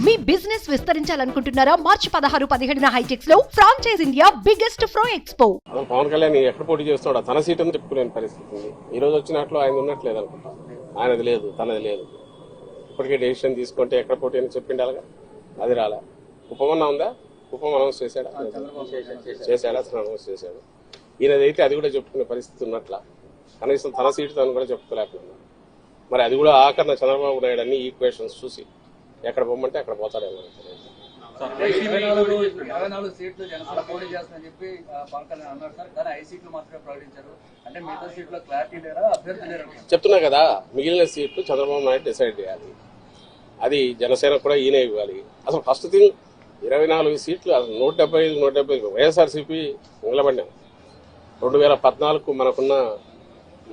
మీ business విస్తరించాలనుకుంటున్నారా? మార్చి 16-17 హైటెక్స్ లో franchise India biggest ఫ్రో expo. Pawan Kalyan ఎక్కడ పోటీ చేస్తున్నాడు? తన సీట్ అని చెప్పుకోలేని పరిస్థితి ఉంది. ఈ రోజు వచ్చినట్లు ఆయన ఉన్నట్లేదు అనుకుంటా. ఆయనది లేదు, తనది లేదు. ఇప్పటికే డెసిషన్ తీసుకుంటే ఎక్కడ పోటీ అని చెప్పిండి అలాగా, అది రాలే. ఉపమన్నా ఉందా? ఉపం అనౌన్స్ చేశాడా? అసలు అనౌన్స్ చేశాడు. ఈయనదైతే అది కూడా చెప్పుకునే పరిస్థితి ఉన్నట్ల. కనీసం తన సీటు తను కూడా చెప్పుకోలేకపోయినా. మరి అది కూడా ఆఖరణ చంద్రబాబు నాయుడు అన్ని ఈక్వేషన్స్ చూసి ఎక్కడ పొమ్మంటే అక్కడ పోతాడేమో. 24 సీట్లు జనసేన పోటీ చేస్తుందని చెప్పి పవన్ కళ్యాణ్ అన్నారు సార్. కానీ 5 సీట్లు మాత్రమే ప్రకటించారు. అంటే మిగతా సీట్లో క్లారిటీ లేదా, అభ్యర్థి లేరు చెప్తున్నా కదా. మిగిలిన సీట్లు చంద్రబాబు నాయుడు డిసైడ్ చేయాలి. అది జనసేన కూడా ఈయనే ఇవ్వాలి. అసలు ఫస్ట్ థింగ్ 24 సీట్లు, అసలు 175 వైఎస్ఆర్సీపీ నిలబడ్డాం. 2014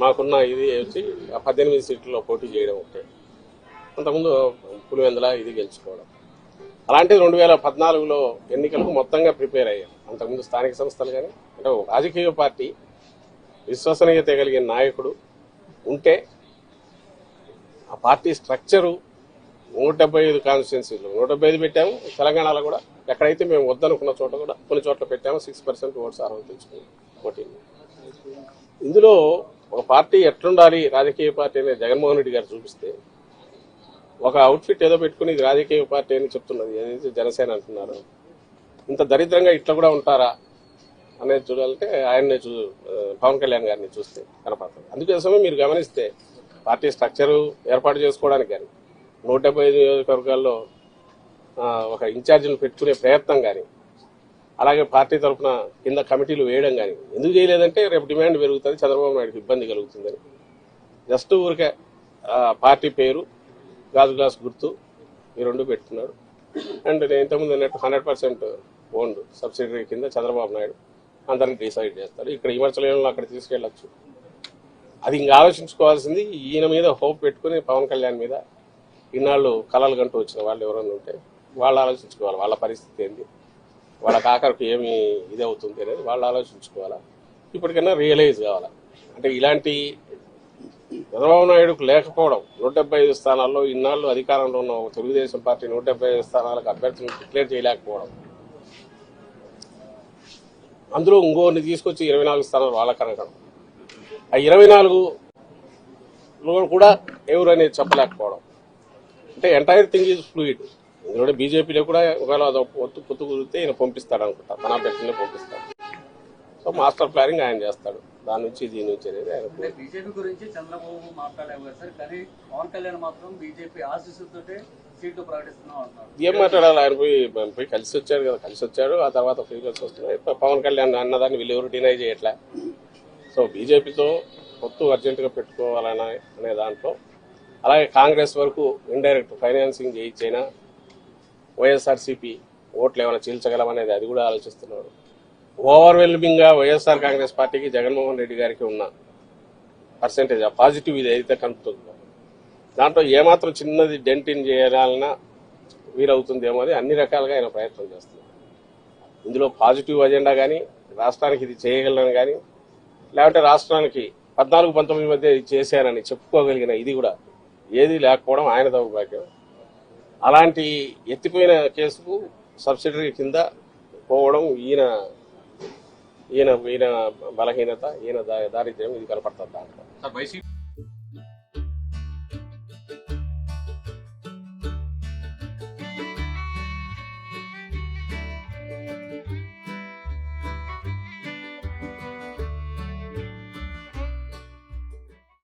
మాకున్న ఇది వచ్చి 18 సీట్లలో పోటీ చేయడం ఒకటే. అంతకుముందు పులివెందుల ఇది గెలుచుకోవడం. అలాంటిది 2014లో ఎన్నికలకు మొత్తంగా ప్రిపేర్ అయ్యాం. అంతకుముందు స్థానిక సంస్థలు కానీ, అంటే రాజకీయ పార్టీ విశ్వసనీయత కలిగిన నాయకుడు ఉంటే ఆ పార్టీ స్ట్రక్చరు 175 కాన్స్టిట్యున్సీలు 175 పెట్టాము. తెలంగాణలో కూడా ఎక్కడైతే మేము వద్దనుకున్న చోట కూడా కొన్ని చోట్ల పెట్టాము. 6% ఓట్స్ అర్హత తెచ్చుకున్నాం పోటీ. ఇందులో ఒక పార్టీ ఎట్లుండాలి రాజకీయ పార్టీ అనేది జగన్మోహన్ రెడ్డి గారు చూపిస్తే, ఒక అవుట్ఫిట్ ఏదో పెట్టుకుని ఇది రాజకీయ పార్టీ అని చెప్తున్నది ఏదైతే జనసేన అంటున్నారు. ఇంత దరిద్రంగా ఇట్లా కూడా ఉంటారా అనేది చూడాలంటే ఆయన్ని పవన్ కళ్యాణ్ గారిని చూస్తే కనపడుతుంది. అందుకోసమే మీరు గమనిస్తే పార్టీ స్ట్రక్చరు ఏర్పాటు చేసుకోవడానికి కానీ, 175 నియోజకవర్గాల్లో ఒక ఇన్ఛార్జిని పెట్టుకునే ప్రయత్నం కానీ, అలాగే పార్టీ తరఫున కింద కమిటీలు వేయడం కానీ ఎందుకు చేయలేదంటే రేపు డిమాండ్ పెరుగుతుంది, చంద్రబాబు నాయుడుకి ఇబ్బంది కలుగుతుందని. జస్ట్ ఊరికే పార్టీ పేరు, గాజు గ్లాస్ గుర్తు ఈ రెండు పెట్టుకున్నాడు. అండ్ నేను ఇంతకుముందు అన్నట్టు 100% ఓన్డ్ సబ్సిడరీ కింద చంద్రబాబు నాయుడు అందరిని డిసైడ్ చేస్తాడు. ఇక్కడ విమర్శలను అక్కడ తీసుకెళ్లొచ్చు. అది ఇంకా ఆలోచించుకోవాల్సింది. ఈయన మీద హోప్ పెట్టుకుని పవన్ కళ్యాణ్ మీద ఇన్నాళ్ళు కలలు గంటూ వచ్చిన వాళ్ళు ఎవరైనా ఉంటే వాళ్ళు ఆలోచించుకోవాలి. వాళ్ళ పరిస్థితి ఏంటి, వాళ్ళకి ఆఖరికి ఏమి ఇది అవుతుంది అనేది వాళ్ళు ఆలోచించుకోవాలా. ఇప్పటికైనా రియలైజ్ కావాలా. అంటే ఇలాంటి చంద్రబాబు నాయుడుకు లేకపోవడం, 175 స్థానాల్లో ఇన్నాళ్ళు అధికారంలో ఉన్న తెలుగుదేశం పార్టీ 175 స్థానాలకు అభ్యర్థులను డిక్లేర్ చేయలేకపోవడం, అందులో ఇంకోరిని తీసుకొచ్చి 24 స్థానాలు వాళ్ళకి అనగడం, ఆ 24లో కూడా ఎవరు అనేది చెప్పలేకపోవడం. అంటే ఎంటైర్ థింగ్ ఈజ్ ఫ్లూయిడ్. ఇందులో బీజేపీలో కూడా ఒకవేళ పొత్తు కుదిరితే ఈయన పంపిస్తాడు అనుకుంటా, తన అభ్యర్థులనే పంపిస్తాడు. సో మాస్టర్ ప్లానింగ్ ఆయన చేస్తాడు. దాని నుంచి దీని నుంచి అనేది ఆయన. బీజేపీ గురించి చంద్రబాబు మాట్లాడలేదు సార్, కానీ పవన్ కళ్యాణ్ మాత్రం బీజేపీ ఆశీస్సులతో సీట్లు ప్రకటిస్తున్నాం అంటున్నారు. ఏం మాట్లాడాలి? ఆయన పోయి కలిసి వచ్చాడు కదా, కలిసి వచ్చాడు. ఆ తర్వాత ఫీలింగ్స్ వస్తున్నాయి. పవన్ కళ్యాణ్ అన్నదాన్ని వీళ్ళు ఎవరు డినై చేయట్లే. సో బీజేపీతో పొత్తు అర్జెంటుగా పెట్టుకోవాలనే దాంట్లో, అలాగే కాంగ్రెస్ వరకు ఇండైరెక్ట్ ఫైనాన్సింగ్ చేయించైనా వైఎస్ఆర్సీపీ ఓట్లు ఏమైనా చీల్చగలమనేది అది కూడా ఆలోచిస్తున్నాడు. ఓవర్వెల్మింగ్ గా వైఎస్ఆర్ కాంగ్రెస్ పార్టీకి జగన్మోహన్ రెడ్డి గారికి ఉన్న పర్సెంటేజ్ ఆ పాజిటివ్ ఇది అయితే కనుపుతుందో దాంట్లో ఏమాత్రం చిన్నది డెంటిన్ చేయాలన్నా వీలవుతుందేమో అని అన్ని రకాలుగా ఆయన ప్రయత్నం చేస్తున్నారు. ఇందులో పాజిటివ్ అజెండా కానీ, రాష్ట్రానికి ఇది చేయగలను కానీ, లేకపోతే రాష్ట్రానికి 14-19 మధ్య ఇది చేశానని చెప్పుకోగలిగిన ఇది కూడా ఏది లేకపోవడం ఆయన దౌర్భాగ్యం. అలాంటి ఎత్తిపోయిన కేసుకు సబ్సిడరీ కింద పోవడం ఈయన బలహీనత, ఈయన దారిద్ర్యం ఇది కనపడుతుంది దాంట్లో.